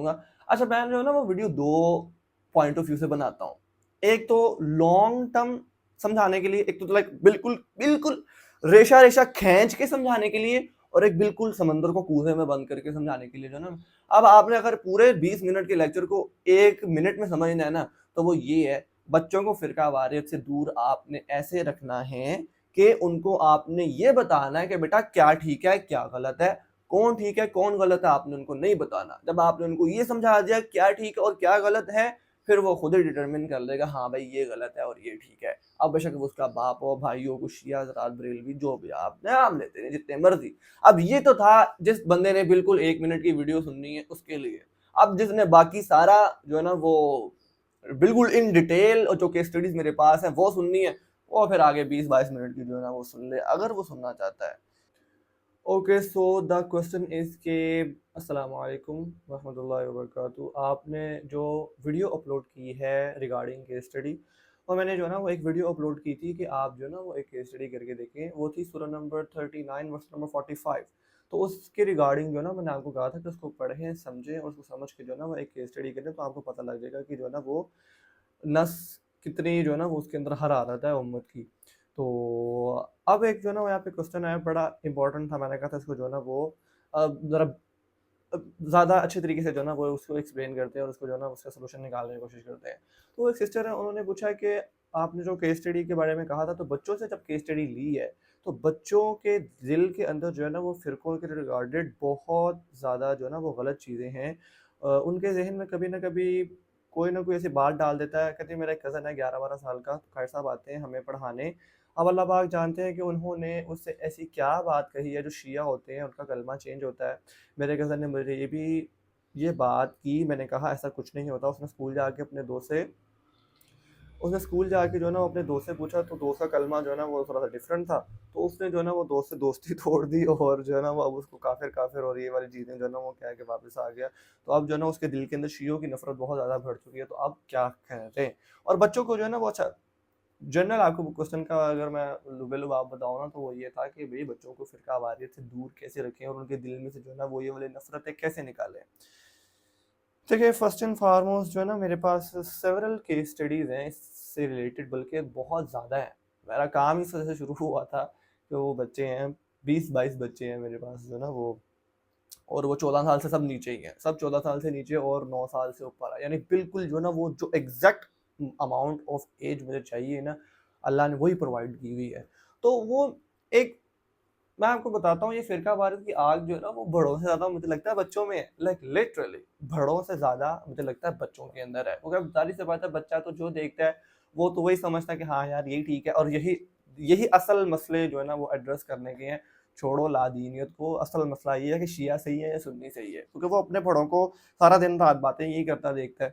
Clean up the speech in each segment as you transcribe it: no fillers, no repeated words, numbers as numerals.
گا. اچھا میں جو ہے نا وہ ویڈیو دو پوائنٹ آف ویو سے بناتا ہوں. ایک تو لانگ ٹرم سمجھانے کے لیے, ایک تو لائک بالکل ریشا کھینچ کے سمجھانے کے لیے, اور ایک بالکل سمندر کو کوزے میں بند کر کے سمجھانے کے لیے جو ہے نا. اب آپ نے اگر پورے 20 منٹ کے لیکچر کو 1 منٹ میں سمجھنا ہے نا, تو وہ یہ ہے, بچوں کو فرقہ واریت سے دور آپ نے ایسے رکھنا ہے کہ ان کو آپ نے یہ بتانا ہے کہ بیٹا کیا ٹھیک ہے کیا غلط ہے, کون ٹھیک ہے کون غلط ہے, آپ نے ان کو نہیں بتانا. جب آپ نے ان کو یہ سمجھا دیا کیا ٹھیک ہے اور کیا غلط ہے, پھر وہ خود ہی ڈیٹرمن کر لے گا ہاں بھائی یہ غلط ہے اور یہ ٹھیک ہے. اب بے شک اس کا باپ ہو, بھائی ہو, کچھ شیعہ حضرات, بریلوی, جو بھی آپ نام لیتے ہیں جتنے مرضی. اب یہ تو تھا جس بندے نے بالکل 1 منٹ کی ویڈیو سننی ہے اس کے لیے. اب جس نے باقی سارا جو ہے نا وہ بالکل ان ڈیٹیل اور جو کیس اسٹڈیز میرے پاس ہیں وہ سننی ہے, وہ پھر آگے 20-22 منٹ کی جو ہے نا وہ سن لے اگر وہ سننا چاہتا ہے. Okay so the question is کہ السلام علیکم ورحمۃ اللہ وبرکاتہ. آپ نے جو ویڈیو اپلوڈ کی ہے ریگارڈنگ کیس اسٹڈی, اور میں نے جو ہے نا وہ ایک ویڈیو اپلوڈ کی تھی کہ آپ جو ہے نا وہ ایک کیس اسٹڈی کر کے دیکھیں, وہ تھی سورہ نمبر 39 ورس نمبر 45. تو اس کے ریگارڈنگ جو ہے نا میں نے آپ کو کہا تھا کہ اس کو پڑھیں سمجھیں اور اس کو سمجھ کے جو ہے نا وہ ایک کیس اسٹڈی کریں, تو آپ کو پتہ لگ جائے گا کہ جو ہے نا وہ نس کتنی جو ہے نا وہ اس کے اندر حرارت ہے امت کی. تو اب ایک جو ہے نا وہ یہاں پہ کوسچن ہے بڑا امپورٹنٹ تھا, میں نے کہا تھا اس کو جو ہے نا وہ ذرا زیادہ اچھے طریقے سے جو ہے نا وہ اس کو ایکسپلین کرتے ہیں اور اس کو جو ہے نا اس کا سولوشن نکالنے کی کوشش کرتے ہیں. تو ایک سسٹر ہے, انہوں نے پوچھا کہ آپ نے جو کیس اسٹڈی کے بارے میں کہا تھا, تو بچوں سے جب کیس اسٹڈی لی ہے تو بچوں کے دل کے اندر جو ہے نا وہ فرقوں کے ریگارڈڈ بہت زیادہ جو ہے نا وہ غلط چیزیں ہیں. ان کے ذہن میں کبھی نہ کبھی کوئی نہ کوئی ایسی بات ڈال دیتا ہے. کہتے ہیں میرا ایک کزن ہے 11-12 سال کا, خیر صاحب آتے ہیں ہمیں پڑھانے. اب اللہ پاک جانتے ہیں کہ انہوں نے اس سے ایسی کیا بات کہی ہے, جو شیعہ ہوتے ہیں ان کا کلمہ چینج ہوتا ہے. میرے کزن نے مجھے یہ بات کی, میں نے کہا ایسا کچھ نہیں ہوتا. اس نے اسکول جا کے جو ہے نا وہ اپنے دوست سے پوچھا, تو دوست کا کلمہ جو ہے نا وہ تھوڑا سا ڈفرینٹ تھا. تو اس نے جو ہے نا وہ دوست سے دوستی توڑ دی, اور جو ہے نا وہ اب اس کو کافر اور یہ والی چیزیں جو ہے نا وہ کہہ کے واپس آ گیا. تو اب جو ہے نا اس کے دل کے اندر شیعوں کی نفرت بہت زیادہ بڑھ چکی ہے. تو اب کیا کہتے ہیں, اور بچوں کو جو ہے نا وہ اچھا جنرل آپ کو کوسچن کا اگر میں لب آپ بتاؤں نا, تو وہ یہ تھا کہ بھئی بچوں کو فرقہ واریت سے دور کیسے رکھیں اور ان کے دل میں سے جو ہے نا وہ یہ والے نفرتیں کیسے نکالیں. دیکھیے فرسٹ اینڈ فارموسٹ جو ہے نا میرے پاس سیورل کیس اسٹڈیز ہیں اس سے ریلیٹڈ, بلکہ بہت زیادہ ہیں. میرا کام اس وجہ سے شروع ہوا تھا کہ وہ بچے ہیں 20-22 بچے ہیں میرے پاس جو ہے نا وہ, اور وہ 14 سال سے سب نیچے ہی ہیں, سب 14 سال سے نیچے اور 9 سال سے اوپر ہے. یعنی بالکل جو ہے نا وہ جو ایگزیکٹ اماؤنٹ آف ایج مجھے چاہیے نا, اللہ نے وہی پرووائڈ کی ہوئی ہے. تو وہ ایک میں آپ کو بتاتا ہوں, یہ فرقہ واریت کی آگ جو ہے نا وہ بڑوں سے زیادہ مجھے لگتا ہے بچوں میں ہے. لائک لٹرلی بڑوں سے زیادہ مجھے لگتا ہے بچوں کے اندر ہے. کیونکہ ظاہر سی بات ہے, بچہ تو جو دیکھتا ہے وہ تو وہی سمجھتا ہے کہ ہاں یار یہی ٹھیک ہے, اور یہی اصل مسئلے جو ہے نا وہ ایڈریس کرنے کے ہیں. چھوڑو لادینیت کو, اصل مسئلہ یہ ہے کہ شیعہ صحیح ہے یا سنی صحیح ہے, کیونکہ وہ اپنے بڑوں کو سارا دن رات باتیں یہی کرتا دیکھتا ہے.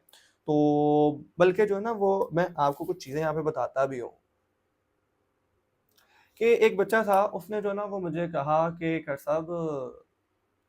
تو بلکہ جو ہے نا وہ میں آپ کو کچھ چیزیں یہاں پہ بتاتا بھی ہوں کہ ایک بچہ تھا, اس نے جو ہے نا وہ مجھے کہا کہ خیر صاحب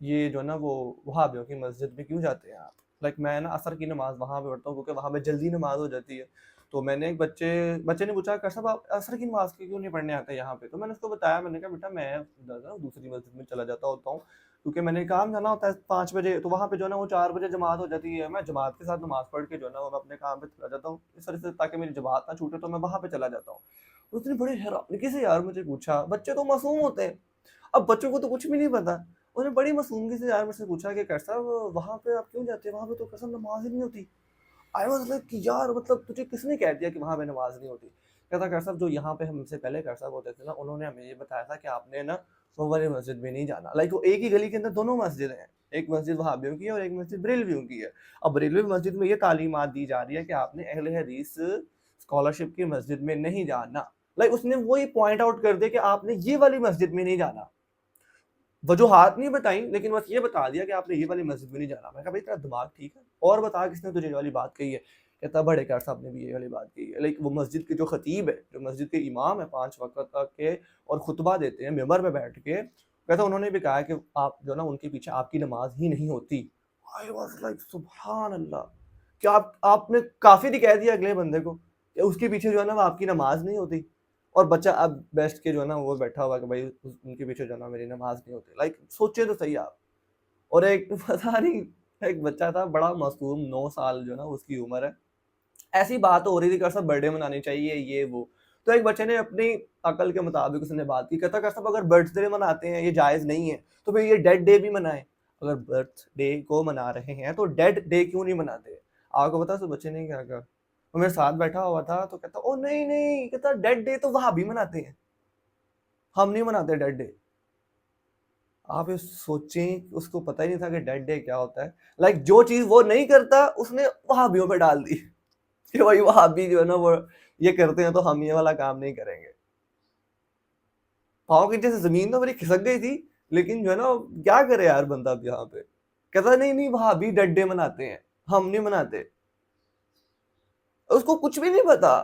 یہ جو ہے نا وہ وہابیوں کی مسجد میں کیوں جاتے ہیں آپ. لائک میں نا عصر کی نماز وہاں پہ پڑھتا ہوں کیونکہ وہاں پہ جلدی نماز ہو جاتی ہے. تو میں نے ایک بچے نے پوچھا خیر صاحب آپ عصر کی نماز کیوں نہیں پڑھنے آتے یہاں پہ. تو میں نے اس کو بتایا, میں نے کہا بیٹا میں دوسری مسجد میں چلا جاتا ہوتا ہوں کیونکہ میں نے کام جانا ہوتا ہے 5 بجے, تو وہاں پہ جو ہے نا وہ 4 بجے جماعت ہو جاتی ہے. میں جماعت کے ساتھ نماز پڑھ کے جو ہے نا وہ اپنے کام پہ چلا جاتا ہوں اس طرح سے, تاکہ میری جماعت نہ چھوٹے, تو میں وہاں پہ چلا جاتا ہوں. اس نے بڑے حیرانگی سے یار مجھے پوچھا, بچے تو معصوم ہوتے ہیں, اب بچوں کو تو کچھ بھی نہیں پتا. انہوں نے بڑی معصومگی سے یار مجھ سے پوچھا کہ خیر صاحب وہاں پہ آپ کیوں جاتے ہیں, وہاں پہ تو قسم نماز ہی نہیں ہوتی. آئی واز لائک یار مطلب تجھے کس نے کہہ دیا کہ وہاں پہ نماز نہیں ہوتی. کہتا خیر صاحب جو یہاں پہ ہم سے پہلے خیر صاحب ہوتے تھے نا, انہوں نے ہمیں یہ بتایا تھا کہ آپ نے نا وہ والی مسجد میں نہیں جانا. لائک وہ ایک ہی گلی کے اندر دونوں مسجد ہیں, ایک مسجد وہابیوں کی ہے اور ایک مسجد بریلویوں کی ہے. اب بریلوی مسجد میں یہ تعلیمات دی جا رہی ہے کہ آپ نے اہل حدیث اسکالرشپ کی مسجد میں نہیں جانا. لائک اس نے وہی پوائنٹ آؤٹ کر دیا کہ آپ نے یہ والی مسجد میں نہیں جانا. وجوہات نہیں بتائیں, لیکن بس یہ بتا دیا کہ آپ نے یہ والی مسجد میں نہیں جانا. میں کہا بھائی تیرا دماغ ٹھیک ہے, اور بتا کس نے تجھے یہ والی بات کہی ہے. کہتا بڑے کار صاحب نے بھی یہ والی بات کہی ہے. لیکن وہ مسجد کے جو خطیب ہے, جو مسجد کے امام ہے 5 وقت تک کے, اور خطبہ دیتے ہیں ممبر میں بیٹھ کے, کہتا انہوں نے بھی کہا کہ آپ جو نا ان کے پیچھے آپ کی نماز ہی نہیں ہوتی. I was like سبحان اللہ, کہ آپ نے کافر ہی کہہ دیا اگلے بندے کو کہ اس کے پیچھے جو ہے نا وہ آپ کی نماز نہیں ہوتی, اور بچہ اب بیٹھ کے جو ہے نا وہ بیٹھا ہوا کہ بھائی ان کے پیچھے جو ہے نا میری نماز نہیں ہوتی. لائک سوچے تو صحیح آپ. اور ایک پتہ نہیں ایک بچہ تھا بڑا معصوم، 9 سال جو ہے نا اس کی عمر ہے، ایسی بات ہو رہی تھی کہ سب برتھ ڈے منانی چاہیے یہ وہ، تو ایک بچے نے اپنی عقل کے مطابق اس نے بات کی، کہتا کہ سب اگر برتھ ڈے مناتے ہیں یہ جائز نہیں ہے تو پھر یہ ڈیڈ ڈے بھی منائیں، اگر برتھ ڈے کو منا رہے ہیں تو ڈیڈ ڈے کیوں نہیں مناتے؟ آپ کو پتا اس بچے نے کیا کہا؟ وہ میرے ساتھ بیٹھا ہوا تھا تو کہتا او نہیں نہیں، کہتا ڈیڈ ڈے تو وہاں بھی مناتے ہیں، ہم نہیں مناتے ڈیڈ ڈے۔ آپ یہ سوچیں، اس کو پتہ ہی نہیں تھا کہ ڈیڈ ڈے کیا ہوتا ہے، لائک جو چیز وہ نہیں کرتا اس نے وہابیوں پہ ڈال دی کہ بھائی وہابی جو ہے نا وہ یہ کرتے ہیں تو ہم یہ والا کام نہیں کریں گے۔ پاؤں کے نیچے سے زمین تو میری کھسک گئی تھی، لیکن جو ہے نا کیا کرے یار بندہ اب یہاں پہ، کہتا نہیں نہیں وہابی ڈیڈ ڈے مناتے ہیں، ہم نہیں مناتے۔ اس کو کچھ بھی نہیں پتا۔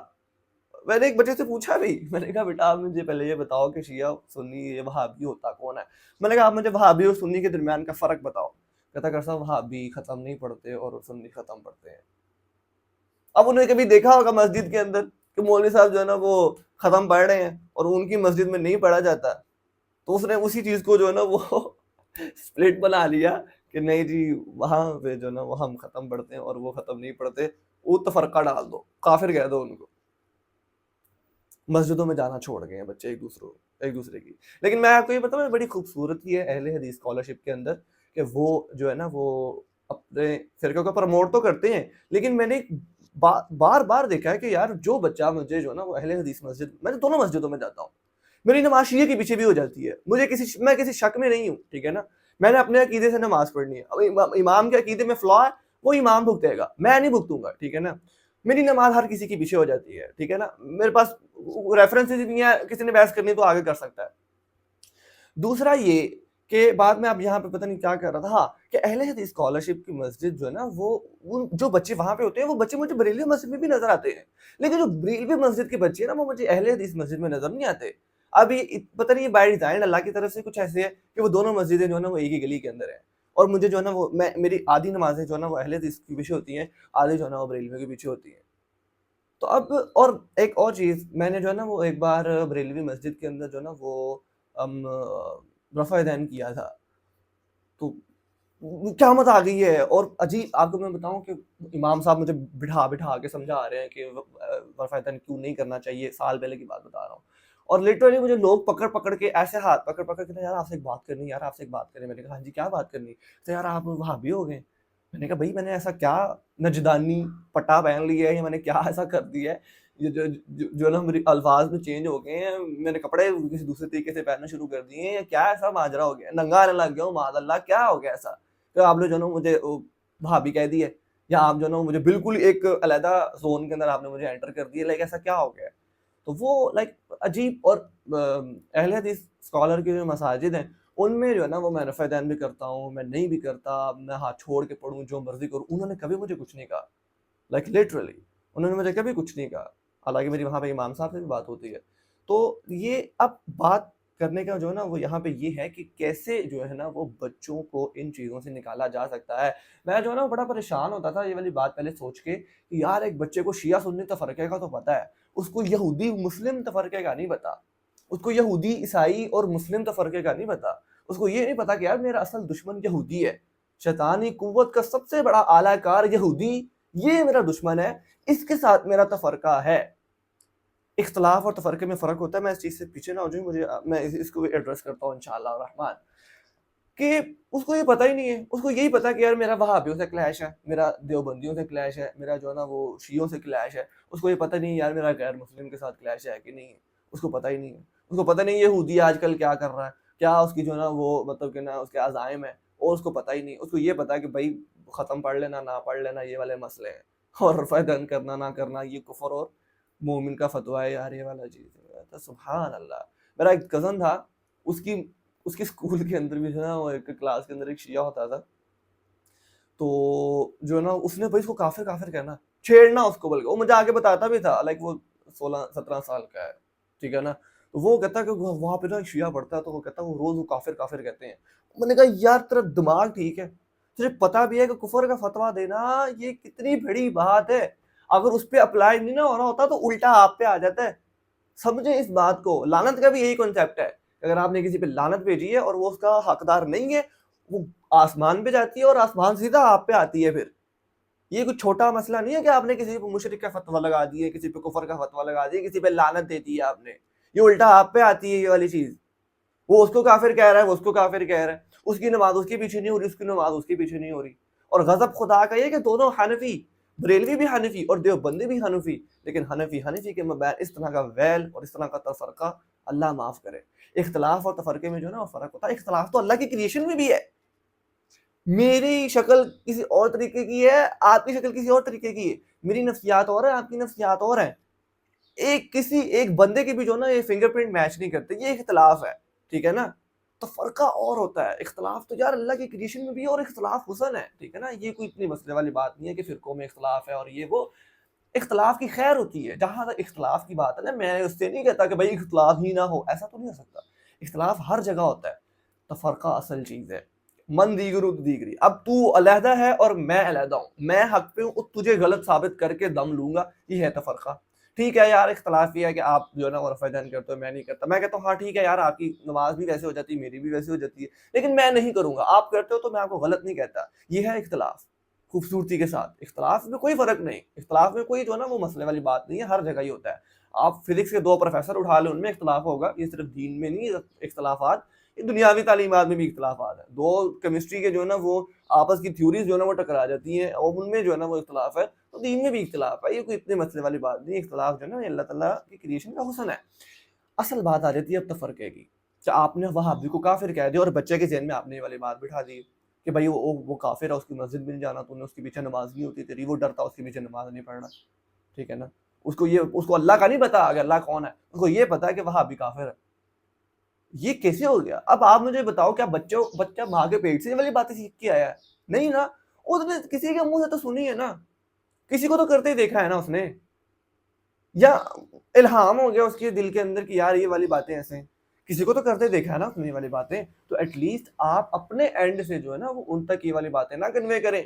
میں نے ایک بچے سے پوچھا بھی، میں نے کہا بیٹا آپ مجھے پہلے یہ بتاؤ کہ شیعہ سنی یہ وہابی ہوتا کون ہے؟ میں نے کہا آپ مجھے وہابی اور سنی کے درمیان کا فرق بتاؤ۔ کہتا کہ صاحب وہابی ختم نہیں پڑھتے اور سنی ختم پڑھتے ہیں۔ اب انہوں نے کبھی دیکھا ہوگا مسجد کے اندر کہ مولوی صاحب جو ہے نا وہ ختم پڑھ رہے ہیں اور ان کی مسجد میں نہیں پڑھا جاتا، تو اس نے اسی چیز کو جو ہے نا وہ سپلٹ بنا لیا کہ نہیں جی وہاں پہ جو ہے نا وہ ہم ختم پڑھتے ہیں اور وہ ختم نہیں پڑھتے، وہ تفرقہ ڈال دو، کافر کہہ دو ان کو۔ مسجدوں میں جانا چھوڑ گئے ہیں بچے ایک دوسرے کی۔ لیکن میں آپ کو یہ بتاؤں بڑی خوبصورتی ہے اہل حدیث اسکالرشپ کے اندر کہ وہ جو ہے نا وہ اپنے فرقے کو پروموٹ تو کرتے ہیں، لیکن میں نے بار بار دیکھا ہے کہ یار جو بچہ مجھے جو ہے نا وہ اہل حدیث مسجد، میں دونوں مسجدوں میں جاتا ہوں، میری نماز شیعہ کے پیچھے بھی ہو جاتی ہے، میں کسی شک میں نہیں ہوں، ٹھیک ہے نا، میں نے اپنے عقیدے سے نماز پڑھنی ہے، اب امام کے عقیدے میں فلاح ہے وہ امام بھگتے گا، میں نہیں بھگتوں گا، ٹھیک ہے نا، میری نماز ہر کسی کے پیچھے ہو جاتی ہے، ٹھیک ہے نا، میرے پاس ریفرنسز نہیں ہے، کسی نے بحث کرنی تو آگے کر سکتا ہے۔ دوسرا یہ کہ بعد میں اب یہاں پہ پتہ نہیں کیا کر رہا تھا، ہاں کہ اہل حدیث اسکالرشپ کی مسجد جو ہے نا وہ جو بچے وہاں پہ ہوتے ہیں وہ بچے مجھے بریلوی مسجد میں بھی نظر آتے ہیں، لیکن جو بریلوی مسجد کے بچے ہیں نا وہ مجھے اہل حدیث مسجد میں نظر نہیں آتے۔ اب یہ پتہ نہیں یہ بائی ڈیزائن اللہ کی طرف سے کچھ ایسے ہے کہ وہ دونوں مسجدیں جو ہے نا وہ ایک ہی گلی کے اندر ہیں، اور مجھے جو ہے نا وہ میری آدھی نمازیں جو ہے نا وہ اہل حدیث کے پیچھے ہوتی ہیں، آدھی جو ہے نا وہ بریلوی کے پیچھے ہوتی ہیں۔ تو اب اور ایک اور چیز میں نے جو ہے نا وہ ایک بار بریلوی مسجد کے اندر جو ہے نا وہ رفع دین کیا تھا، تو قیامت آ گئی ہے، اور عجیب آپ کو میں بتاؤں کہ امام صاحب مجھے بٹھا کے سمجھا رہے ہیں کہ رفع دین کیوں نہیں کرنا چاہیے، سال پہلے کی بات بتا رہا ہوں، اور لٹرلی مجھے لوگ پکڑ کے ایسے ہاتھ پکڑ کے یار آپ سے ایک بات کرنی، یار آپ سے ایک بات کرنی، میں نے کہا ہاں جی کیا بات کرنی؟ تو یار آپ وہابی ہو گئے۔ میں نے کہا بھائی میں نے ایسا کیا نجدانی پٹا پہن لیا ہے یا میں نے کیا ایسا کر دیا ہے یہ جو نا میری الفاظ میں چینج ہو گئے ہیں، میں نے کپڑے کسی دوسرے طریقے سے پہننا شروع کر دیے ہیں، یا کیا ایسا ماجرا ہو گیا، ننگا آنے لگ گیا ہوں معاذ اللہ، کیا ہو گیا ایسا کہ آپ نے جو نا مجھے بھابھی کہہ دی ہے، یا آپ جو نا مجھے بالکل ایک علیحدہ زون کے اندر آپ نے مجھے انٹر کر دیا، لائک ایسا کیا ہو گیا؟ تو وہ لائک عجیب۔ اور اہل حدیث اسکالر کی جو مساجد ہیں ان میں جو ہے نا وہ میں رفع دین بھی کرتا ہوں، میں نہیں بھی کرتا، میں ہاتھ چھوڑ کے پڑھوں جو مرضی کروں، انہوں نے کبھی مجھے کچھ نہیں کہا، لائک لٹرلی انہوں نے مجھے کبھی کچھ نہیں کہا، حالانکہ میری وہاں پہ امام صاحب سے بھی بات ہوتی ہے۔ تو یہ اب بات کرنے کا جو ہے نا وہ یہاں پہ یہ ہے کہ کیسے جو ہے نا وہ بچوں کو ان چیزوں سے نکالا جا سکتا ہے۔ میں جو ہے نا بڑا پریشان ہوتا تھا یہ والی بات پہلے سوچ کے کہ یار ایک بچے کو شیعہ سنی تفرقے کا تو پتہ ہے، اس کو یہودی مسلم تفرقے کا نہیں پتا، اس کو یہودی عیسائی اور مسلم تفرقے کا نہیں پتا، اس کو یہ نہیں پتا کہ یار میرا اصل دشمن یہودی ہے، شیطانی قوت کا سب سے بڑا اعلی کار یہودی، یہ میرا دشمن ہے، اس کے ساتھ میرا تفرقہ ہے۔ اختلاف اور تفرقے میں فرق ہوتا ہے، میں اس چیز سے پیچھے نہ ہو جاؤں، میں اس کو ایڈریس کرتا ہوں انشاءاللہ الرحمن، کہ اس کو یہ پتہ ہی نہیں ہے، اس کو یہی پتا کہ یار میرا وہابیوں سے کلیش ہے، میرا دیوبندیوں سے کلیش ہے، میرا جو ہے نا وہ شیعوں سے کلیش ہے، اس کو یہ پتہ نہیں یار میرا غیر مسلم کے ساتھ کلیش ہے کہ نہیں ہے، اس کو پتہ ہی نہیں ہے، اس کو پتہ نہیں یہودی آج کل کیا کر رہا ہے، کیا اس کی جو ہے نا وہ مطلب کہ نا اس کے عزائم ہے، اور اس کو پتہ ہی نہیں، اس کو یہ پتا کہ بھائی ختم پڑھ لینا نہ پڑھ لینا یہ والے مسئلے ہیں، اور رفع دین کرنا نہ کرنا یہ کفر اور مومن کا فتویٰ ہے یار یہ والا چیز ہے۔ سبحان اللہ۔ میرا ایک کزن تھا، اس کی اسکول کے اندر بھی جو ہے نا وہ ایک کلاس کے اندر ایک شیعہ ہوتا تھا، تو جو ہے نا اس نے بھائی اس کو کافر کہنا، چھیڑنا اس کو، بلکہ وہ مجھے آگے بتاتا بھی تھا، لائک وہ 16-17 سال کا ہے، ٹھیک ہے نا، تو وہ کہتا کہ وہاں پہ نا شیعہ پڑھتا ہے تو وہ کہتا وہ روز وہ کافر کہتے ہیں۔ میں نے کہا یار تیرا دماغ ٹھیک ہے، تجھے پتا بھی ہے کہ کفر کا فتویٰ دینا یہ کتنی بڑی بات ہے، اگر اس پہ اپلائی نہیں نہ ہو رہا ہوتا تو الٹا آپ پہ آ جاتا ہے۔ سمجھیں اس بات کو، لعنت کا بھی یہی کنسیپٹ ہے، اگر آپ نے کسی پہ لعنت بھیجی ہے اور وہ اس کا حقدار نہیں ہے وہ آسمان پہ جاتی ہے اور آسمان سیدھا آپ پہ آتی ہے. پھر یہ کوئی چھوٹا مسئلہ نہیں ہے کہ آپ نے کسی پہ مشرک کا فتویٰ لگا دیا, کسی پہ کفر کا فتویٰ لگا دیا, کسی پہ لعنت دے دی ہے آپ نے. یہ الٹا آپ پہ آتی ہے یہ والی چیز. وہ اس کو کافر کہہ رہا ہے, وہ اس کو کافر کہہ رہا ہے, اس کی نماز اس کے پیچھے نہیں ہو رہی, اس کی نماز اس کے پیچھے نہیں ہو رہی. اور غضب خدا کا یہ کہ دونوں حنفی, بریلوی بھی حنفی اور دیوبندی بھی حنفی, لیکن حنفی کے مابین اس طرح کا ویل اور اس طرح کا تفرقہ, اللہ معاف کرے. اختلاف اور تفرقے میں جو ہے نا وہ فرق ہوتا ہے. اختلاف تو اللہ کی کریشن میں بھی ہے. میری شکل کسی اور طریقے کی ہے, آپ کی شکل کسی اور طریقے کی ہے, میری نفسیات اور ہیں, آپ کی نفسیات اور ہیں. کسی ایک بندے کے بھی جو نا یہ فنگر پرنٹ میچ نہیں کرتے, یہ اختلاف ہے, ٹھیک ہے نا. تو فرقہ اور ہوتا ہے. اختلاف تو یار اللہ کی کریشن میں بھی ہے, اور اختلاف حسن ہے, ٹھیک ہے نا. یہ کوئی اتنی مسئلے والی بات نہیں ہے کہ فرقوں میں اختلاف ہے اور یہ وہ. اختلاف کی خیر ہوتی ہے. جہاں تک اختلاف کی بات ہے نا, میں اس سے نہیں کہتا کہ بھائی اختلاف ہی نہ ہو, ایسا تو نہیں ہو سکتا. اختلاف ہر جگہ ہوتا ہے. تو فرقہ اصل چیز ہے. من دیگرو دیگری. اب تو علیحدہ ہے اور میں علیحدہ ہوں, میں حق پہ ہوں, تجھے غلط ثابت کر کے دم لوں گا, یہ ہے تفرقہ. ٹھیک ہے یار, اختلاف یہ ہے کہ آپ جو ہے نا رفع دین کرتے ہو, میں نہیں کرتا. میں کہتا ہوں ہاں ٹھیک ہے یار, آپ کی نماز بھی ویسے ہو جاتی ہے, میری بھی ویسے ہو جاتی ہے, لیکن میں نہیں کروں گا. آپ کرتے ہو تو میں آپ کو غلط نہیں کہتا. یہ ہے اختلاف خوبصورتی کے ساتھ. اختلاف میں کوئی فرق نہیں, اختلاف میں کوئی جو ہے نا وہ مسئلے والی بات نہیں ہے, ہر جگہ ہی ہوتا ہے. آپ فزکس کے 2 پروفیسر اٹھا لیں, ان میں اختلاف ہوگا. یہ صرف دین میں نہیں اختلافات, دنیاوی تعلیمات میں بھی اختلافات ہیں. 2 کیمسٹری کے جو ہے نا وہ آپس کی تھیوریز جو ہے نا وہ ٹکرا جاتی ہیں, اور ان میں جو ہے نا وہ اختلاف ہے. تو دین میں بھی اختلاف ہے. یہ کوئی اتنے مسئلے والی بات نہیں. اختلاف جو ہے نا اللہ تعالیٰ کی کریشن کا حسن ہے. اصل بات آ جاتی ہے اب تفرقے کی, کہ آپ نے وہابی کو کافر کہہ دیا, اور بچے کے ذہن میں آپ نے یہ والی بات بٹھا دی کہ بھائی وہ کافر ہے, اس کی مسجد میں نہیں جانا, تو نے اس کے پیچھے نماز نہیں ہوتی تیری, وہ ڈرتا اس کے پیچھے نماز نہیں پڑھنا, ٹھیک ہے نا. اس کو اللہ کا نہیں پتا کہ اللہ کون ہے, اس کو یہ پتا ہے کہ وہابی کافر ہے. یہ کیسے ہو گیا؟ اب آپ مجھے بتاؤ, کیا بچہ ماں کے پیٹ سے یہ والی باتیں سیکھ کے آیا ہے؟ نہیں نا. اس نے کسی کے منہ سے تو سنی ہے نا, کسی کو تو کرتے ہی دیکھا ہے نا اس نے, یا الہام ہو گیا اس کے دل کے اندر کہ یار یہ والی باتیں ایسے ہیں. کسی کو تو کرتے دیکھا ہے نا اس نے یہ والی باتیں. تو ایٹ لیسٹ آپ اپنے اینڈ سے جو ہے نا وہ ان تک یہ والی باتیں نہ کنوے کریں,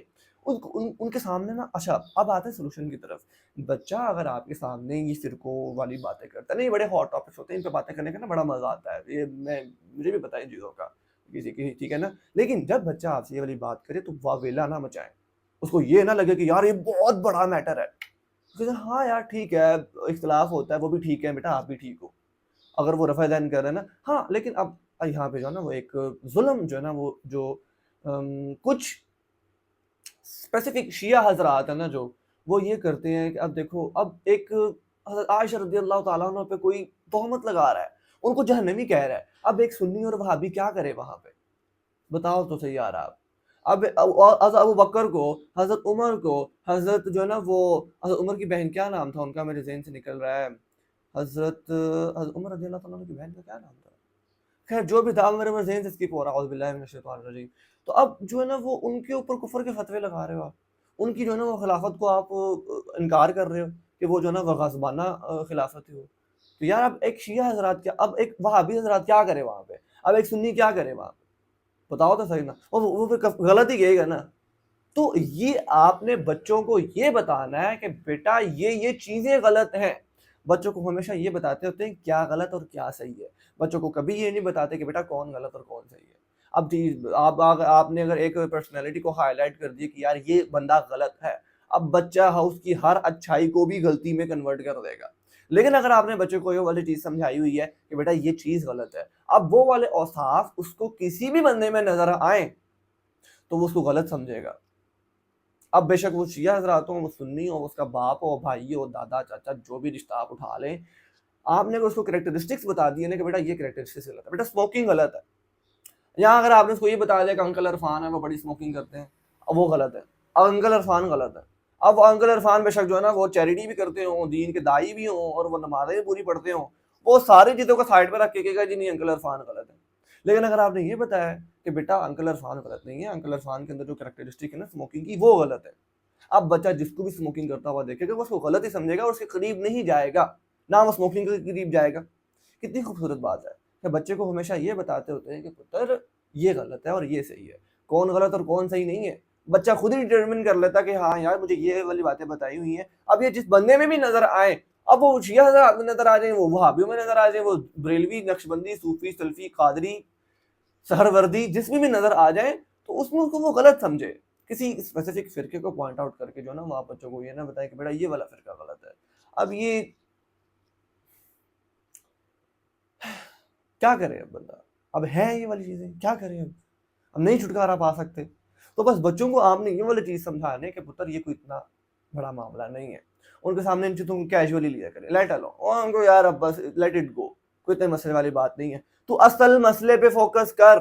ان کے سامنے نا. اچھا اب آتے ہیں سولوشن کی طرف. بچہ اگر آپ کے سامنے یہ فرقوں والی باتیں کرتا ہے نا, یہ بڑے ہاٹ ٹاپکس ہوتے ہیں, ان پہ باتیں کرنے کا نا بڑا مزہ آتا ہے. یہ مجھے بھی پتا ہے ان چیزوں کا کسی کی, ٹھیک ہے نا. لیکن جب بچہ آپ سے یہ والی بات کرے تو واویلا نہ مچائیں. اس کو یہ نہ لگے کہ یار یہ بہت بڑا میٹر ہے. ہاں یار ٹھیک ہے, اختلاف ہوتا ہے, وہ بھی ٹھیک ہے بیٹا, آپ بھی ٹھیک ہو اگر وہ رفع دین کر رہے ہیں نا. ہاں لیکن اب یہاں پہ جو ہے نا وہ ایک ظلم جو ہے نا وہ جو کچھ اسپیسیفک شیعہ حضرات ہیں نا جو وہ یہ کرتے ہیں کہ اب دیکھو, اب ایک حضرت عائشہ رضی اللہ تعالیٰ عنہ پہ کوئی تہمت لگا رہا ہے, ان کو جہنمی کہہ رہا ہے. اب ایک سنی اور وہابی کیا کرے وہاں پہ, بتاؤ تو صحیح یار آپ. اب ابو بکر کو, حضرت عمر کو, حضرت جو ہے نا وہ حضرت عمر کی بہن کیا نام تھا ان کا, میرے ذہن سے نکل رہا ہے, حضرت عمر رضی اللہ تعالیٰ کی بہن کا کیا نام تھا, خیر جو بھی تھا, میرے ذہن سے اسکپ ہو رہا, اعوذ باللہ من الشیطان الرجیم. تو اب جو ہے نا وہ ان کے اوپر کفر کے فتوے لگا رہے ہو آپ, ان کی جو ہے نا وہ خلافت کو آپ انکار کر رہے ہو کہ وہ جو ہے نا وہ غصبانہ خلافت ہو. تو یار اب ایک شیعہ حضرات کیا, اب ایک وہابی حضرات کیا کرے وہاں پہ, اب ایک سنی کیا کرے وہاں پہ, بتاؤ تو صحیح نا. وہ پھر غلط ہی کہے گا نا. تو یہ آپ نے بچوں کو یہ بتانا ہے کہ بیٹا یہ چیزیں غلط ہیں. بچوں کو ہمیشہ یہ بتاتے ہوتے ہیں کیا غلط اور کیا صحیح ہے. بچوں کو کبھی یہ نہیں بتاتے کہ بیٹا کون غلط اور کون صحیح ہے. اب آپ نے اگر ایک پرسنالٹی کو ہائی لائٹ کر دیا کہ یار یہ بندہ غلط ہے, اب بچہ اس کی ہر اچھائی کو بھی غلطی میں کنورٹ کر دے گا. لیکن اگر آپ نے بچے کو یہ والی چیز سمجھائی ہوئی ہے کہ بیٹا یہ چیز غلط ہے, اب وہ والے اوصاف اس کو کسی بھی بندے میں نظر آئیں تو وہ اس کو غلط سمجھے گا. اب بے شک وہ شیعہ حضرات ہوں, وہ سنی ہو, اس کا باپ ہو, بھائی ہو, دادا چاچا, جو بھی رشتہ آپ اٹھا لیں, آپ نے اگر اس کو کریکٹرسٹکس بتا دیے نا کہ بیٹا یہ کریکٹرسٹکس غلط ہے, بیٹا اسموکنگ غلط ہے, یہاں اگر آپ نے اس کو یہ بتا دیا کہ انکل عرفان ہے وہ بڑی اسموکنگ کرتے ہیں, اب وہ غلط ہے. اب انکل عرفان غلط ہے. اب انکل عرفان بے شک جو ہے نا وہ چیریٹی بھی کرتے ہوں, دین کے دائی بھی ہوں, اور وہ نمازیں بھی پوری پڑھتے ہوں, وہ ساری چیزوں کو سائڈ پہ رکھ کے کہے گا جی نہیں انکل عرفان غلط ہے. لیکن اگر آپ نے یہ بتایا کہ بیٹا انکل عرفان غلط نہیں ہے, انکل عرفان کے اندر جو کریکٹرسٹک ہے نا اسموکنگ کی وہ غلط ہے, اب بچہ جس کو بھی اسموکنگ کرتا ہوا دیکھے گا وہ اس کو غلط ہی سمجھے گا اور اس کے قریب نہیں جائے گا, نہ وہ اسموکنگ کے قریب جائے گا. کتنی خوبصورت بات ہے کہ بچے کو ہمیشہ یہ بتاتے ہوتے ہیں کہ پتر یہ غلط ہے اور یہ صحیح ہے, کون غلط اور کون صحیح نہیں ہے. بچہ خود ہی ڈٹرمن کر لیتا کہ ہاں یار مجھے یہ والی باتیں بتائی ہوئی ہیں. اب یہ جس بندے میں بھی نظر آئے, اب وہ شیعہ حضرات میں نظر آ جائیں, وہ وہابیوں میں نظر آ جائیں, وہ بریلوی, نقشبندی, صوفی, سلفی, قادری, سہروردی, جس میں بھی نظر آ جائیں, تو اس میں اس کو وہ غلط سمجھے، کسی اسپیسیفک فرقے کو پوائنٹ آؤٹ کر کے جو ہے نا وہ آپ بچوں کو یہ نہ بتائیں کہ بیٹا یہ والا فرقہ غلط ہے. اب یہ کیا کرے اب بندہ، اب ہے یہ والی چیزیں کیا کریں، اب نہیں چھٹکارا پا سکتے. تو بس بچوں کو آپ نے یہ والی چیز سمجھانے کہ پتر یہ کوئی اتنا بڑا معاملہ نہیں ہے، ان کے سامنے ان چیزوں کو کیجولی لیا کرے، لیٹ الو، اور ان کو یار اب بس لیٹ اٹ گو، کوئی اتنے مسئلے والی بات نہیں ہے. تو اصل مسئلے پہ فوکس کر،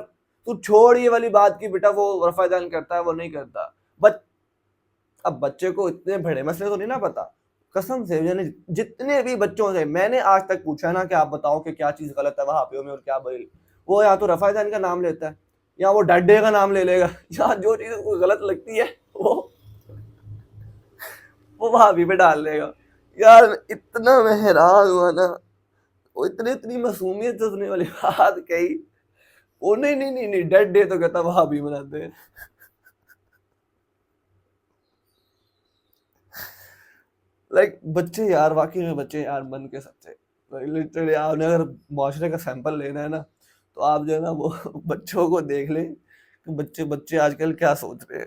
تو چھوڑ یہ والی بات کی بیٹا وہ رفع دین کرتا ہے وہ نہیں کرتا. اب بچے کو اتنے بڑے مسئلے تو نہیں نا پتا، قسم سے یعنی جتنے بھی بچوں سے میں نے آج تک پوچھا نا کہ آپ بتاؤ کہ کیا چیز غلط ہے وہابیوں میں اور کیا بھائی، وہ یا تو رفع دین کا نام لیتا ہے یا وہ ڈڈے کا نام لے لے گا، یا جو چیز کو غلط لگتی ہے وہ وہابی پہ ڈال لے گا. یار اتنا میں حیران ہوا نا، وہ اتنی معصومیت سے سننے والی بات کہی، وہ نہیں ڈیڈ ڈے تو کہتا وہابی مناتے ہیں. لائک بچے یار واقعی میں بچے یار بن کے سب سے لٹرلی آپ نے اگر معاشرے کا سیمپل لینا ہے نا تو آپ جو ہے نا وہ بچوں کو دیکھ لیں کہ بچے آج کل کیا سوچ رہے ہیں.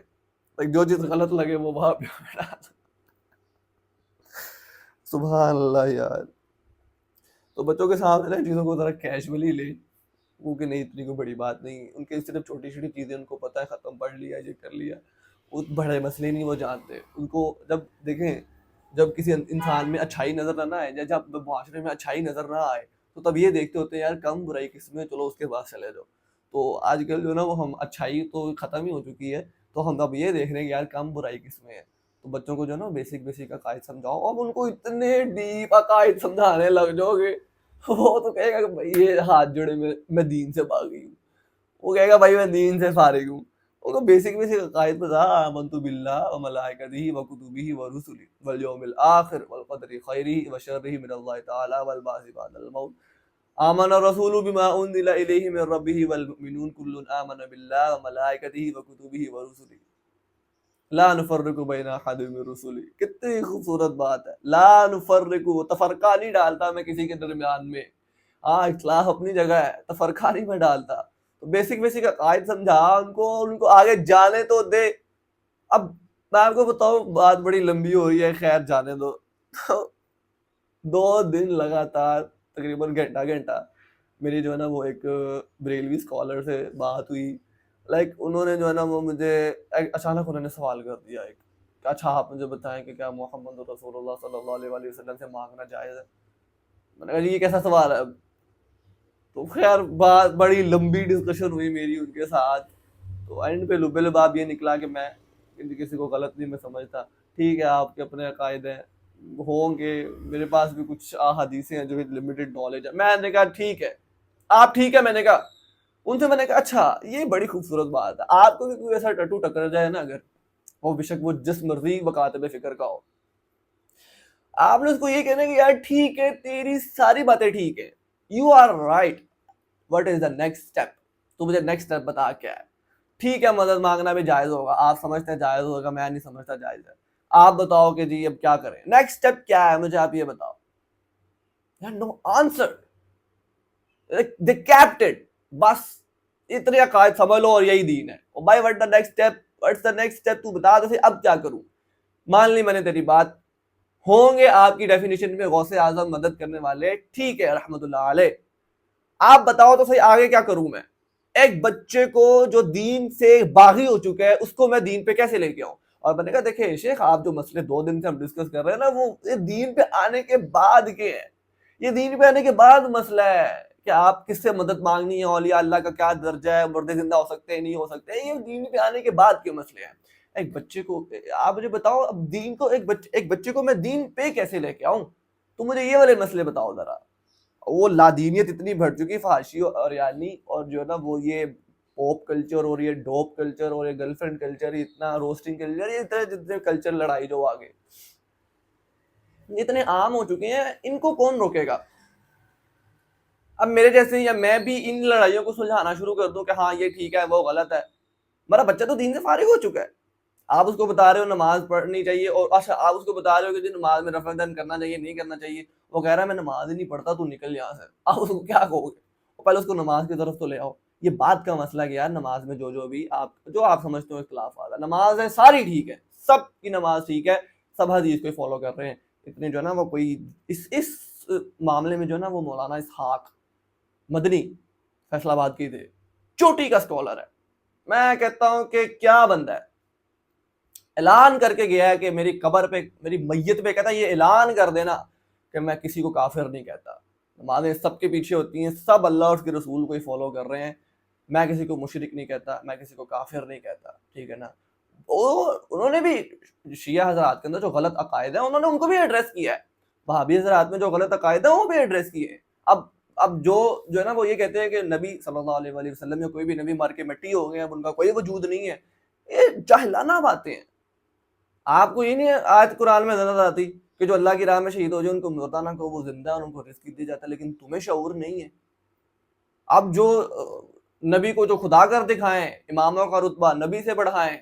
لائک جو چیز غلط لگے وہ وہاں پہ سبحان اللہ یار. تو بچوں کے سامنے چیزوں کو ذرا کیجولی لیں، وہ کہ نہیں اتنی کوئی بڑی بات نہیں، ان کے صرف چھوٹی چھوٹی چیزیں ان کو پتہ ہے، ختم پڑھ لیا یہ کر لیا، وہ بڑے مسئلے نہیں وہ جانتے. ان کو جب دیکھیں جب کسی انسان میں اچھائی نظر نہ آئے یا جب معاشرے میں اچھائی نظر نہ آئے تو تب یہ دیکھتے ہوتے ہیں یار کم برائی کس میں، چلو اس کے بعد چلے جاؤ. تو آج کل جو ہے نا وہ ہم اچھائی تو ختم ہی ہو چکی ہے، تو ہم اب یہ دیکھ رہے ہیں کہ یار کم برائی کس میں ہے. تو بچوں کو جو ہے نا بیسک عقائد سمجھاؤ. اب ان کو اتنے ڈیپ عقائد سمجھانے لگ جاؤ گے وہ تو کہے گا کہ بھائی یہ ہاتھ جوڑے میں دین سے بھاگی ہوں، وہ کہے گا بھائی میں دین سے فارغ ہوں. وہ تو بیسک عقائد بتا، آمنت باللہ و ملائکتہ و کتبہ و رسلہ والیوم الآخر والقدر خیرہ و شرہ من اللہ تعالی والبعث بعد الموت. آمن الرسول بما انزل الیہ من ربہ والمؤمنون کل آمن باللہ و ملائکتہ و کتبہ و رسلہ لا نفرق بین احد من رسلہ. کتنی خوبصورت بات ہے، لا نفرق، تفرقہ نہیں ڈالتا میں کسی کے درمیان میں. ہاں اختلاف اپنی جگہ ہے، تفرقہ نہیں میں ڈالتا. تو بیسک عقائد سمجھا ان کو آگے جانے تو دے. اب میں آپ کو بتاؤں بات بڑی لمبی ہو رہی ہے، خیر جانے دو. 2 دن لگاتار تقریباً گھنٹہ میری جو ہے نا وہ ایک بریلوی اسکالر سے بات ہوئی. لائک انہوں نے جو ہے نا وہ مجھے اچانک انہوں نے سوال کر دیا ایک کہ اچھا آپ مجھے بتائیں کہ کیا محمد رسول اللہ صلی اللہ علیہ وآلہ وسلم سے مانگنا جائز ہے. میں نے کہا جی یہ کیسا سوال ہے. تو خیر بات بڑی لمبی ڈسکشن ہوئی میری ان کے ساتھ. تو اینڈ پہ لب لباب یہ نکلا کہ میں کسی کو غلط نہیں میں سمجھتا، ٹھیک ہے آپ کے اپنے عقائد ہیں ہوں گے، میرے پاس بھی کچھ احادیثیں ہیں جو لمیٹڈ نالج ہے. میں نے کہا ٹھیک ہے آپ ٹھیک ہے. میں نے کہا ان سے میں نے کہا اچھا یہ بڑی خوبصورت بات ہے، آپ کو بھی کوئی ایسا ٹٹو ٹکر جائے نا اگر وہ بے شک وہ جس مرضی مکاتب فکر کا ہو، آپ نے اس کو یہ کہنا کہ یار ٹھیک ہے تیری ساری باتیں ٹھیک ہے، you are right, what is the next step, تو مجھے نیکسٹ اسٹیپ بتا کیا ہے. ٹھیک ہے مدد مانگنا بھی جائز ہوگا، آپ سمجھتے ہیں جائز ہوگا، میں نہیں سمجھتا جائز ہے، آپ بتاؤ کہ جی اب کیا کریں، نیکسٹ اسٹیپ کیا ہے مجھے آپ یہ بتاؤ. نو آنسر، دے کیپٹ اٹ، بس اتنے عقائد سمجھ لو اور یہی دین ہے. اور بھائی what the next step, what's the next step, تو بتا دے اب کیا کروں. مان لی میں نے تیری بات، ہوں گے آپ کی ڈیفینیشن میں غوث اعظم مدد کرنے والے، ٹھیک ہے رحمت اللہ علیہ، آپ بتاؤ تو صحیح آگے کیا کروں میں. ایک بچے کو جو دین سے باغی ہو چکا ہے اس کو میں دین پہ کیسے لے کے آؤں. اور میں نے کہا دیکھیں شیخ آپ جو مسئلے 2 دن سے ہم ڈسکس کر رہے ہیں نا وہ دین پہ آنے کے بعد کے ہیں، یہ دین پہ آنے کے بعد مسئلہ ہے کہ آپ کس سے مدد مانگنی ہے، اولیاء اللہ کا کیا درجہ ہے، مردے زندہ ہو سکتے ہیں نہیں ہو سکتے، یہ دین پہ آنے کے بعد کے مسئلے ہیں. ایک بچے کو آپ مجھے بتاؤ اب دین کو ایک بچے کو میں دین پہ کیسے لے کے آؤں. تو مجھے یہ والے مسئلے بتاؤ ذرا. وہ لادینیت اتنی بڑھ چکی، فحاشی اور یعنی اور جو ہے نا وہ یہ پوپ کلچر اور یہ ڈوپ کلچر اور یہ گرل فرینڈ کلچر، اتنا روسٹنگ کلچر، یہ اتنے جتنے کلچر لڑائی جو آگے اتنے عام ہو چکے ہیں، ان کو کون روکے گا. اب میرے جیسے یا میں بھی ان لڑائیوں کو سلجھانا شروع کر دوں کہ ہاں یہ ٹھیک ہے وہ غلط ہے، میرا بچہ تو دین سے فارغ ہو چکا ہے. آپ اس کو بتا رہے ہو نماز پڑھنی چاہیے، اور اچھا آپ اس کو بتا رہے ہو کہ جی نماز میں رفع دین کرنا چاہیے نہیں کرنا چاہیے، وہ کہہ رہا ہے میں نماز ہی نہیں پڑھتا، تو نکل یہاں سے. آپ اس کو کیا کہو گے؟ پہلے اس کو نماز کی طرف تو لے آؤ یہ بات کا مسئلہ کہ یار نماز میں جو بھی آپ سمجھتے ہو اختلافات ہے، نماز ہے ساری ٹھیک ہے، سب کی نماز ٹھیک ہے، سب حدیث کو فالو کر رہے ہیں، اتنے جو ہے نا وہ کوئی اس معاملے میں جو ہے نا وہ مولانا اسحاق مدنی فیصل آباد کی تھے، چوٹی کا اسکالر ہے، میں کہتا ہوں کہ کیا بندہ ہے، اعلان کر کے گیا ہے کہ میری قبر پہ میری میت پہ کہتا ہے یہ اعلان کر دینا کہ میں کسی کو کافر نہیں کہتا، نمازیں سب کے پیچھے ہوتی ہیں، سب اللہ اور اس کے رسول کو ہی فالو کر رہے ہیں، میں کسی کو مشرک نہیں کہتا، میں کسی کو کافر نہیں کہتا، ٹھیک ہے نا۔ انہوں نے بھی شیعہ حضرات کے اندر جو غلط عقائد ہیں انہوں نے ان کو بھی ایڈریس کیا ہے، وہابی حضرات میں جو غلط عقائد ہیں وہ بھی ایڈریس کیے ہیں۔ اب جو ہے نا وہ یہ کہتے ہیں کہ نبی صلی اللہ علیہ وآلہ وسلم یا کوئی بھی نبی مر کے مٹی ہو گئے، اب ان کا کوئی وجود نہیں ہے، یہ جاہلانہ باتیں ہیں۔ آپ کو یہ نہیں آیت قرآن میں نظر آتی کہ جو اللہ کی راہ میں شہید ہو جائے ان کو مردہ نہ کو وہ زندہ اور ان کو رزق دیا جاتا ہے، لیکن تمہیں شعور نہیں ہے۔ اب جو نبی کو جو خدا کر دکھائیں، اماموں کا رتبہ نبی سے بڑھائیں،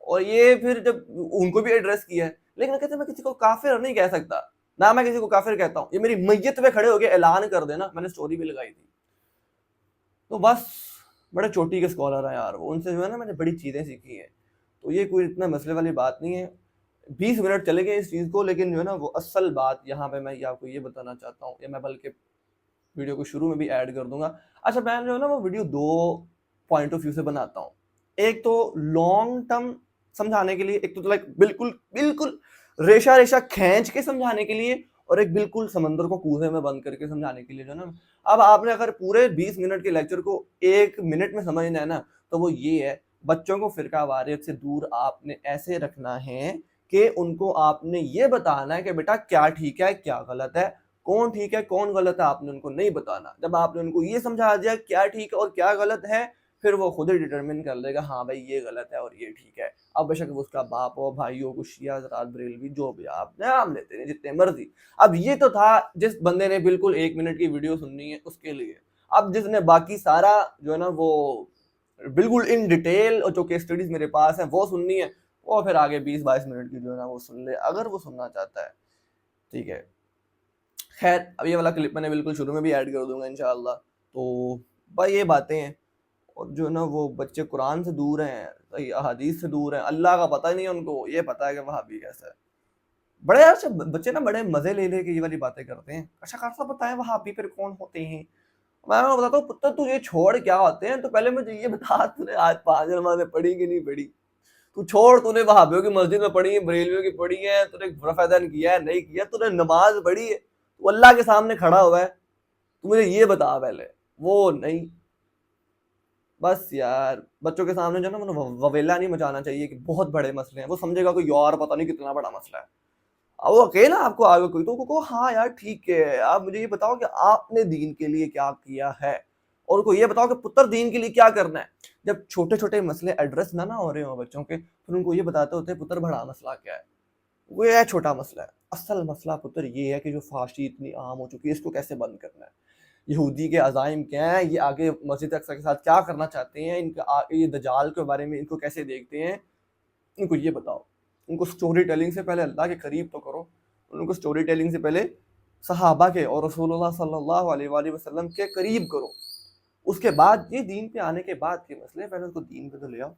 اور یہ پھر جب ان کو بھی ایڈریس کیا ہے، لیکن کہتے ہیں میں کسی کو کافر نہیں کہہ سکتا، نہ میں کسی کو کافر کہتا ہوں، یہ میری میت پہ کھڑے ہو کے اعلان کر دینا، میں نے سٹوری بھی لگائی تھی۔ تو بس بڑے چوٹی کے اسکالر ہیں یار وہ، ان سے جو ہے نا میں نے بڑی چیزیں سیکھی ہیں، تو یہ کوئی اتنا مسئلے والی بات نہیں ہے۔ 20 منٹ چلے گئے اس چیز کو، لیکن جو ہے نا وہ اصل بات یہاں پہ میں آپ کو یہ بتانا چاہتا ہوں، یا میں بلکہ ویڈیو کو شروع میں بھی ایڈ کر دوں گا۔ اچھا میں جو ہے نا وہ ویڈیو دو پوائنٹ آف ویو سے بناتا ہوں، ایک تو لانگ ٹرم سمجھانے کے لیے، ایک تو لائک بالکل ریشا کھینچ کے سمجھانے کے لیے، اور ایک بالکل سمندر کو کوزے میں بند کر کے سمجھانے کے لیے جو ہے نا۔ اب آپ نے اگر پورے 20 منٹ کے لیکچر کو 1 منٹ میں سمجھنا ہے نا، تو وہ یہ ہے، بچوں کو فرقہ واریت سے دور آپ نے ایسے رکھنا ہے کہ ان کو آپ نے یہ بتانا ہے کہ بیٹا کیا ٹھیک ہے کیا غلط ہے، کون ٹھیک ہے کون غلط ہے، آپ نے ان کو نہیں بتانا۔ جب آپ نے ان کو یہ سمجھا دیا کیا ٹھیک ہے اور کیا غلط ہے، پھر وہ خود ہی ڈٹرمن کر لے گا ہاں بھائی یہ غلط ہے اور یہ ٹھیک ہے۔ اب بے شک اس کا باپ ہو، بھائی ہو، کچھ شیعہ حضرات بریلوی جو بھی آپ نام لیتے ہیں جتنے مرضی۔ اب یہ تو تھا جس بندے نے بالکل 1 منٹ کی ویڈیو سننی ہے اس کے لیے۔ اب جس نے باقی سارا جو ہے نا وہ بالکل ان ڈیٹیل اور جو کیس اسٹڈیز میرے پاس ہیں وہ سننی ہے، وہ پھر آگے 20-22 منٹ کی جو ہے نا وہ سن لے اگر وہ سننا چاہتا ہے، ٹھیک ہے۔ خیر اب یہ والا کلپ میں نے بالکل شروع میں بھی ایڈ کر دوں گا انشاءاللہ۔ تو بھائی یہ باتیں ہیں، اور جو ہے نا وہ بچے قرآن سے دور ہیں، صحیح احادیث سے دور ہیں، اللہ کا پتہ نہیں ہے ان کو، یہ پتہ ہے کہ وہابی کیسا ہے۔ بڑے یار بچے نا بڑے مزے لے لے کے یہ والی باتیں کرتے ہیں، اچھا خاصا بتائیں وہابی پھر کون ہوتے ہیں۔ میں بتاتا ہوں پتر تو یہ چھوڑ کیا ہوتے ہیں، تو پہلے مجھے یہ بتا تو نے آج 5 نمازیں پڑھی کہ نہیں پڑھی، تو چھوڑ تو نے وہابیوں کی مسجد میں پڑھی ہے، بریلویوں کی پڑھی ہے، تو نے رفع دین کیا ہے نہیں کیا، تو نے نماز پڑھی ہے، تو اللہ کے سامنے کھڑا ہوا ہے، تو مجھے یہ بتا پہلے، وہ نہیں۔ بس یار بچوں کے سامنے جو ہے نا وویلا نہیں مچانا چاہیے کہ بہت بڑے مسئلے ہیں، وہ سمجھے گا کوئی اور پتہ نہیں کتنا بڑا مسئلہ ہے، اب وہ اکیلا آپ کو آگے کوئی تو ہاں یار ٹھیک ہے، آپ مجھے یہ بتاؤ کہ آپ نے دین کے لیے کیا کیا ہے، اور ان کو یہ بتاؤ کہ پتر دین کے لیے کیا کرنا ہے۔ جب چھوٹے چھوٹے مسئلے ایڈریس نہ ہو رہے ہوں بچوں کے، پھر ان کو یہ بتاتے ہوتے ہیں پتر بڑا مسئلہ کیا ہے، وہ یہ چھوٹا مسئلہ ہے، اصل مسئلہ پتر یہ ہے کہ جو فحاشی اتنی عام ہو چکی ہے اس کو کیسے بند کرنا ہے، یہودی کے عزائم کیا ہیں، یہ آگے مسجد اقصی کے ساتھ کیا کرنا چاہتے ہیں، ان کا یہ دجال کے بارے میں ان کو کیسے دیکھتے ہیں، ان کو یہ بتاؤ۔ ان کو سٹوری ٹیلنگ سے پہلے اللہ کے قریب تو کرو، ان کو سٹوری ٹیلنگ سے پہلے صحابہ کے اور رسول اللہ صلی اللہ علیہ وآلہ وسلم کے قریب کرو، اس کے بعد یہ دین پہ آنے کے بعد کے مسئلے، پہلے اس کو دین پہ تو لے آؤ۔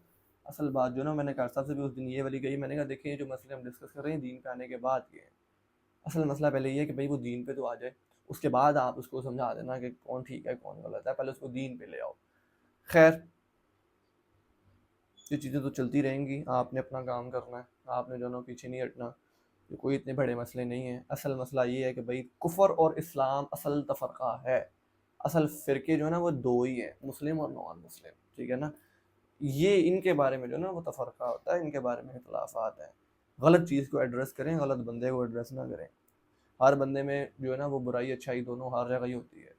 اصل بات جو نا میں نے کہا صاحب سے بھی اس دن یہ والی گئی، میں نے کہا دیکھیں یہ جو مسئلے ہم ڈسکس کر رہے ہیں دین پہ آنے کے بعد کے ہیں، اصل مسئلہ پہلے یہ ہے کہ بھائی وہ دین پہ تو آ جائے، اس کے بعد آپ اس کو سمجھا دینا کہ کون ٹھیک ہے کون غلط ہے، پہلے اس کو دین پہ لے آؤ۔ خیر یہ چیزیں تو چلتی رہیں گی، آپ نے اپنا کام کرنا ہے، آپ نے جو نا پیچھے نہیں ہٹنا، یہ کوئی اتنے بڑے مسئلے نہیں ہیں۔ اصل مسئلہ یہ ہے کہ بھائی کفر اور اسلام اصل تفرقہ ہے، اصل فرقے جو ہے نا وہ دو ہی ہیں، مسلم اور نان مسلم، ٹھیک ہے نا۔ یہ ان کے بارے میں جو ہے نا وہ تفرقہ ہوتا ہے، ان کے بارے میں اختلافات ہیں، غلط چیز کو ایڈریس کریں، غلط بندے کو ایڈریس نہ کریں۔ ہر بندے میں جو ہے نا وہ برائی اچھائی دونوں ہر جگہ ہی ہوتی ہے،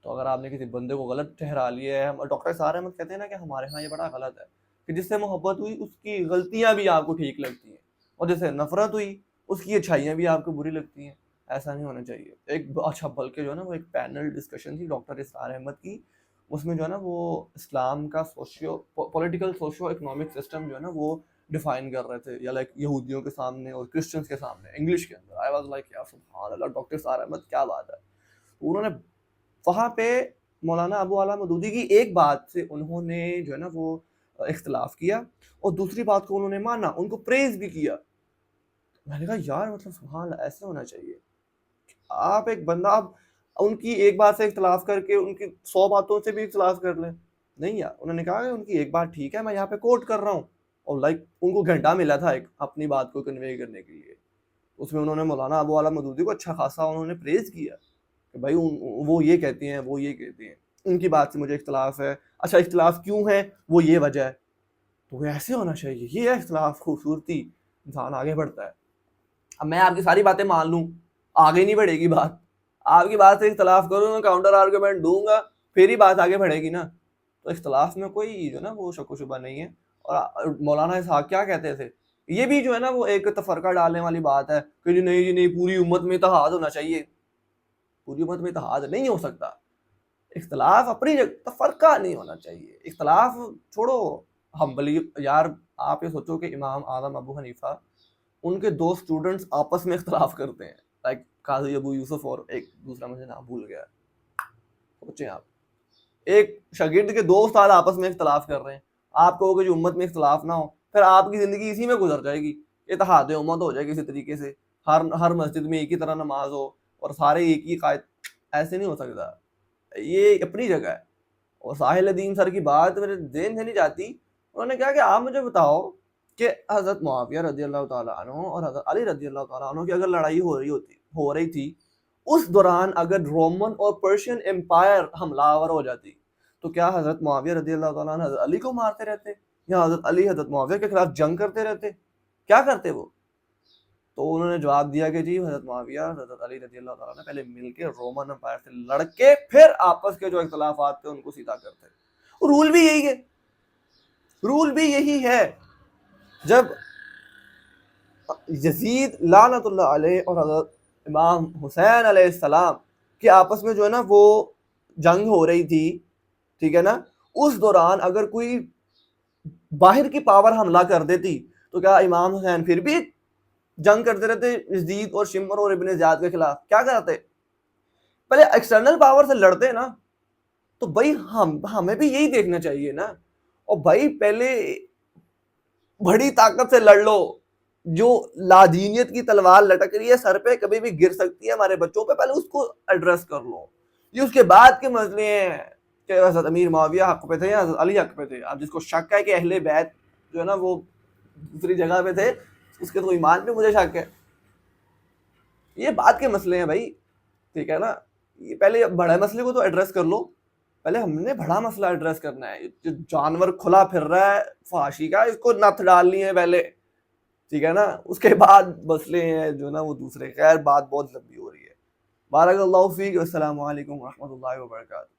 تو اگر آپ نے کسی بندے کو غلط ٹھہرا لیا ہے، ڈاکٹر سارے احمد کہتے ہیں نا کہ ہمارے ہاں یہ بڑا غلط ہے کہ جس سے محبت ہوئی اس کی غلطیاں بھی آپ کو ٹھیک لگتی ہیں، اور جس سے نفرت ہوئی اس کی اچھائیاں بھی آپ کو بری لگتی ہیں، ایسا نہیں ہونا چاہیے۔ ایک اچھا بلکہ جو ہے نا وہ ایک پینل ڈسکشن تھی ڈاکٹر اسرار احمد کی، اس میں جو ہے نا وہ اسلام کا پولیٹیکل سوشو اکنامک سسٹم جو ہے نا وہ ڈیفائن کر رہے تھے، یا لائک یہودیوں کے سامنے اور کرسچنس کے سامنے انگلش کے اندر۔ آئی واز لائک یا سبحان اللہ، ڈاکٹر اسرار احمد کیا بات ہے۔ انہوں نے وہاں پہ مولانا ابو اعلیٰ مودودی کی ایک بات سے انہوں نے جو ہے نا وہ اختلاف کیا اور دوسری بات کو انہوں نے مانا, ان کو پریز بھی کیا. میں نے کہا یار مطلب سبحان اللہ, ایسا ہونا چاہیے. آپ ایک بندہ آپ ان کی ایک بات سے اختلاف کر کے ان کی 100 باتوں سے بھی اختلاف کر لیں, نہیں یار. انہوں نے کہا کہ ان کی ایک بات ٹھیک ہے, میں یہاں پہ کوٹ کر رہا ہوں, اور لائک ان کو گھنٹہ ملا تھا ایک اپنی بات کو کنوے کرنے کے لیے. اس میں انہوں نے مولانا ابو اعلیٰ مودودی کو اچھا خاصا انہوں نے پریز کیا کہ بھائی وہ یہ کہتے ہیں, وہ یہ کہتے ہیں, ان کی بات سے مجھے اختلاف ہے. اچھا اختلاف کیوں ہے, وہ یہ وجہ ہے. تو ایسے ہونا چاہیے, یہ ہے اختلاف, خوبصورتی, انسان آگے بڑھتا ہے. اب میں آپ کی ساری باتیں مان لوں, آگے نہیں بڑھے گی بات. آپ کی بات سے اختلاف کروں, میں کاؤنٹر آرگومنٹ دوں گا, پھر ہی بات آگے بڑھے گی نا. تو اختلاف میں کوئی جو ہے نا وہ شک و شبہ نہیں ہے. اور مولانا اسحاق کیا کہتے تھے, یہ بھی جو ہے نا وہ ایک تفرقہ ڈالنے والی بات ہے کہ جی نہیں پوری امت میں اتحاد ہونا چاہیے. پوری امت میں اتحاد نہیں ہو سکتا. اختلاف اپنی جگہ, تفرقہ نہیں ہونا چاہیے. اختلاف چھوڑو, ہمبلی یار آپ یہ سوچو کہ امام اعظم ابو حنیفہ, ان کے 2 اسٹوڈنٹس آپس میں اختلاف کرتے ہیں, لائک قاضی ابو یوسف اور ایک دوسرا مجھے نام بھول گیا. سوچیں آپ, ایک شاگرد کے 2 استاد آپس میں اختلاف کر رہے ہیں. آپ کہو کہ جو امت میں اختلاف نہ ہو, پھر آپ کی زندگی اسی میں گزر جائے گی, اتحاد امت ہو جائے گی اسی طریقے سے, ہر مسجد میں ایک ہی طرح نماز ہو اور سارے ایک ہی قائد. ایسے نہیں ہو سکتا. یہ اپنی جگہ ہے. اور ساحل دین سر کی بات میرے ذہن سے نہیں جاتی. انہوں نے کہا کہ آپ مجھے بتاؤ کہ حضرت معاویہ رضی اللہ تعالیٰ عنہ اور حضرت علی رضی اللہ تعالیٰ عنہ کی اگر لڑائی ہو رہی تھی, اس دوران اگر رومن اور پرشین امپائر حملہ آور ہو جاتی, تو کیا حضرت معاویہ رضی اللہ تعالیٰ عنہ حضرت علی کو مارتے رہتے, یا حضرت علی حضرت معاویہ کے خلاف جنگ کرتے رہتے, کیا کرتے وہ؟ تو انہوں نے جواب دیا کہ جی حضرت معاویہ حضرت علی رضی اللہ تعالیٰ نے پہلے مل کے رومن امپائر سے لڑ کے پھر آپس کے جو اختلافات تھے ان کو سیدھا کرتے. رول بھی یہی ہے, رول بھی یہی ہے. جب یزید لعنت اللہ علیہ اور حضرت امام حسین علیہ السلام کے آپس میں جو ہے نا وہ جنگ ہو رہی تھی, ٹھیک ہے نا, اس دوران اگر کوئی باہر کی پاور حملہ کر دیتی, تو کیا امام حسین پھر بھی جنگ کرتے رہتے یزید اور شمر اور ابن زیاد کے خلاف؟ کیا کرتے؟ پہلے ایکسٹرنل پاور سے لڑتے نا. تو بھائی ہمیں بھی یہی دیکھنا چاہیے نا. اور بھائی پہلے بڑی طاقت سے لڑ لو, جو لادینیت کی تلوار لٹک رہی ہے سر پہ, کبھی بھی گر سکتی ہے ہمارے بچوں پہ, پہلے اس کو ایڈریس کر لو. یہ اس کے بعد کے مسئلے ہیں کہ حضرت امیر معاویہ حق پہ تھے یا حضرت علی حق پہ تھے. اب جس کو شک ہے کہ اہل بیت جو ہے نا وہ دوسری جگہ پہ تھے, اس کے تو ایمان پہ مجھے شک ہے. یہ بات کے مسئلے ہیں بھائی, ٹھیک ہے نا. یہ پہلے بڑے مسئلے کو تو ایڈریس کر لو. پہلے ہم نے بڑا مسئلہ ایڈریس کرنا ہے. جو جانور کھلا پھر رہا ہے فحاشی کا, اس کو نتھ ڈالنی ہے پہلے, ٹھیک ہے نا. اس کے بعد مسئلے ہیں جو نا وہ دوسرے. خیر بات بہت لمبی ہو رہی ہے. بارک اللہ فیک. السلام علیکم ورحمۃ اللہ وبرکاتہ.